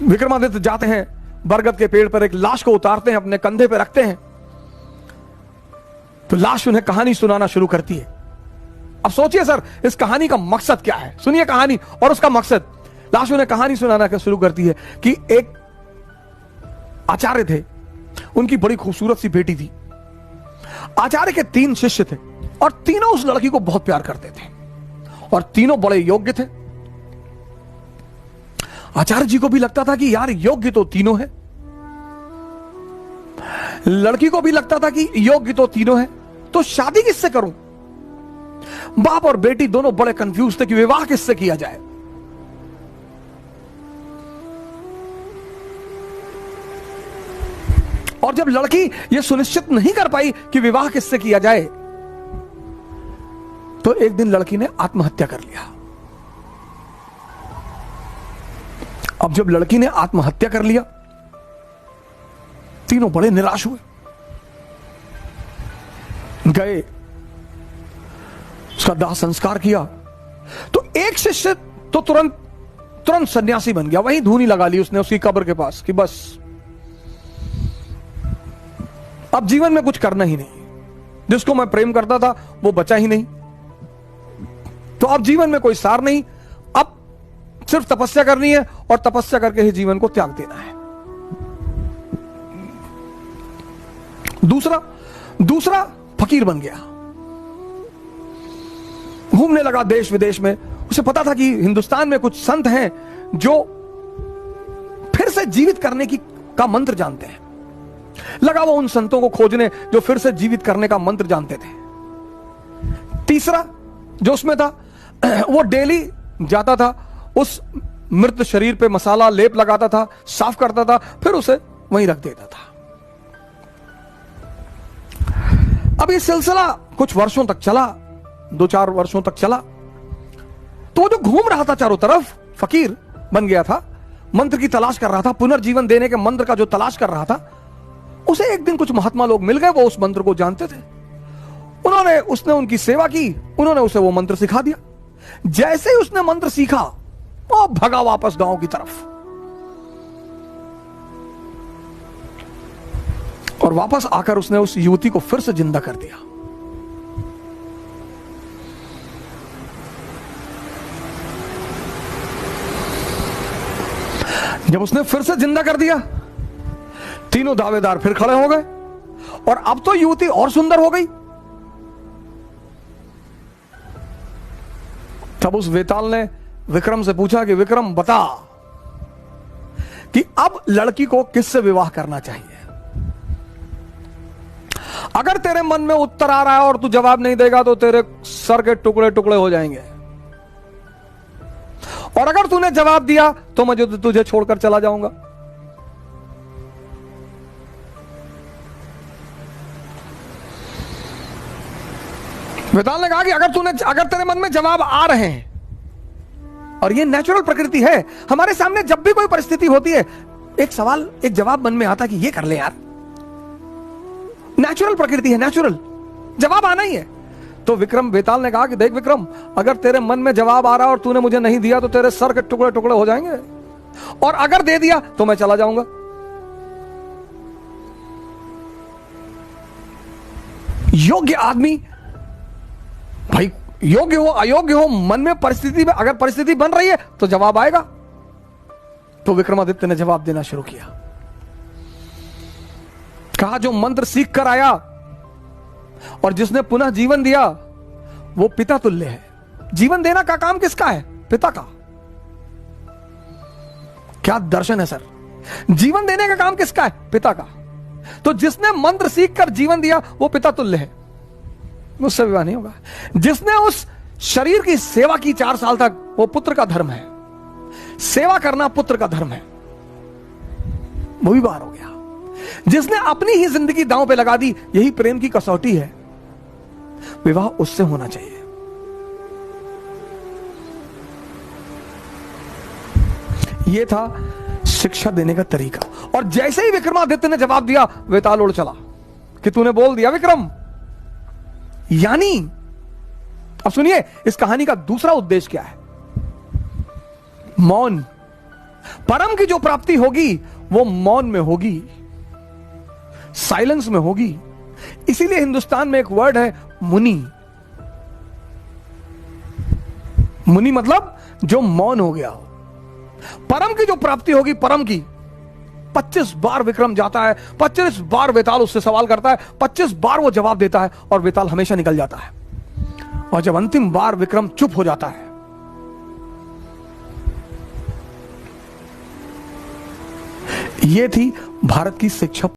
विक्रमादित्य जाते हैं, बरगद के पेड़ पर एक लाश को उतारते हैं, अपने कंधे पे रखते हैं, तो लाश उन्हें कहानी सुनाना शुरू करती है। अब सोचिए सर, इस कहानी का मकसद क्या है? सुनिए कहानी और उसका मकसद। लाश उन्हें कहानी सुनाना शुरू करती है कि एक आचार्य थे, उनकी बड़ी खूबसूरत सी बेटी थी। आचार्य के 3 शिष्य थे और तीनों उस लड़की को बहुत प्यार करते थे और तीनों बड़े योग्य थे। आचार्य जी को भी लगता था कि यार योग्य तो तीनों है, लड़की को भी लगता था कि योग्य तो तीनों है, तो शादी किससे करूं? बाप और बेटी दोनों बड़े कंफ्यूज थे कि विवाह किससे किया जाए। और जब लड़की यह सुनिश्चित नहीं कर पाई कि विवाह किससे किया जाए, तो एक दिन लड़की ने आत्महत्या कर लिया। अब जब लड़की ने आत्महत्या कर लिया, तीनों बड़े निराश हुए, गए, उसका दाह संस्कार किया। तो एक शिष्य तो तुरंत सन्यासी बन गया, वहीं धूनी लगा ली उसने उसकी कब्र के पास कि बस अब जीवन में कुछ करना ही नहीं, जिसको मैं प्रेम करता था वो बचा ही नहीं, तो अब जीवन में कोई सार नहीं, अब सिर्फ तपस्या करनी है और तपस्या करके ही जीवन को त्याग देना है। दूसरा फकीर बन गया, घूमने लगा देश विदेश में। उसे पता था कि हिंदुस्तान में कुछ संत हैं जो फिर से जीवित करने का मंत्र जानते हैं। लगा वो उन संतों को खोजने जो फिर से जीवित करने का मंत्र जानते थे। तीसरा जो उसमें था, वो डेली जाता था, उस मृत शरीर पे मसाला लेप लगाता था, साफ करता था, फिर उसे वहीं रख देता था। अब ये सिलसिला कुछ वर्षों तक चला, 2-4 वर्षों तक चला। तो वो जो घूम रहा था चारों तरफ, फकीर बन गया था, मंत्र की तलाश कर रहा था, पुनर्जीवन देने के मंत्र का जो तलाश कर रहा था, उसे एक दिन कुछ महात्मा लोग मिल गए, वो उस मंत्र को जानते थे। उसने उनकी सेवा की, उन्होंने उसे वो मंत्र सिखा दिया। जैसे ही उसने मंत्र सीखा, वो भगा वापस गांव की तरफ और वापस आकर उसने उस युवती को फिर से जिंदा कर दिया। जब उसने फिर से जिंदा कर दिया, तीनों दावेदार फिर खड़े हो गए और अब तो युवती और सुंदर हो गई। तब उस वेताल ने विक्रम से पूछा कि विक्रम बता कि अब लड़की को किससे विवाह करना चाहिए। अगर तेरे मन में उत्तर आ रहा है और तू जवाब नहीं देगा तो तेरे सर के टुकड़े टुकड़े हो जाएंगे, और अगर तूने जवाब दिया तो मैं तुझे छोड़कर चला जाऊंगा। वेताल ने कहा कि अगर तेरे मन में जवाब आ रहे हैं, और ये नेचुरल प्रकृति है, हमारे सामने जब भी कोई परिस्थिति होती है, एक जवाब मन में आता है कि ये कर ले यार, नेचुरल प्रकृति है, नेचुरल जवाब आना ही है। तो वेताल ने कहा कि देख विक्रम, अगर तेरे मन में जवाब आ रहा है और तूने मुझे नहीं दिया तो तेरे सर के टुकड़े टुकड़े हो जाएंगे, और अगर दे दिया तो मैं चला जाऊंगा। योग्य आदमी भाई, योग्य हो अयोग्य हो, मन में परिस्थिति में अगर परिस्थिति बन रही है तो जवाब आएगा। तो विक्रमादित्य ने जवाब देना शुरू किया, कहा जो मंत्र सीख कर आया और जिसने पुनः जीवन दिया वो पिता तुल्य है। जीवन देना का काम किसका है? पिता का। क्या दर्शन है सर, जीवन देने का काम किसका है? पिता का। तो जिसने मंत्र सीख कर जीवन दिया वो पिता तुल्य है, उससे विवाह नहीं होगा। जिसने उस शरीर की सेवा की 4 साल तक, वो पुत्र का धर्म है, सेवा करना पुत्र का धर्म है, वो भी बाहर हो गया। जिसने अपनी ही जिंदगी दांव पे लगा दी, यही प्रेम की कसौटी है, विवाह उससे होना चाहिए। यह था शिक्षा देने का तरीका। और जैसे ही विक्रमादित्य ने जवाब दिया, वेताल उड़ चला कि तूने बोल दिया विक्रम। यानी अब सुनिए, इस कहानी का दूसरा उद्देश्य क्या है? मौन। परम की जो प्राप्ति होगी वो मौन में होगी, साइलेंस में होगी। इसीलिए हिंदुस्तान में एक वर्ड है मुनि। मुनि मतलब जो मौन हो गया हो। परम की जो प्राप्ति होगी, परम की 25 बार विक्रम जाता है, 25 बार वेताल उससे सवाल करता है, 25 बार वो जवाब देता है और वेताल हमेशा निकल जाता है। और जब अंतिम बार विक्रम चुप हो जाता है, ये थी भारत की शिक्षा।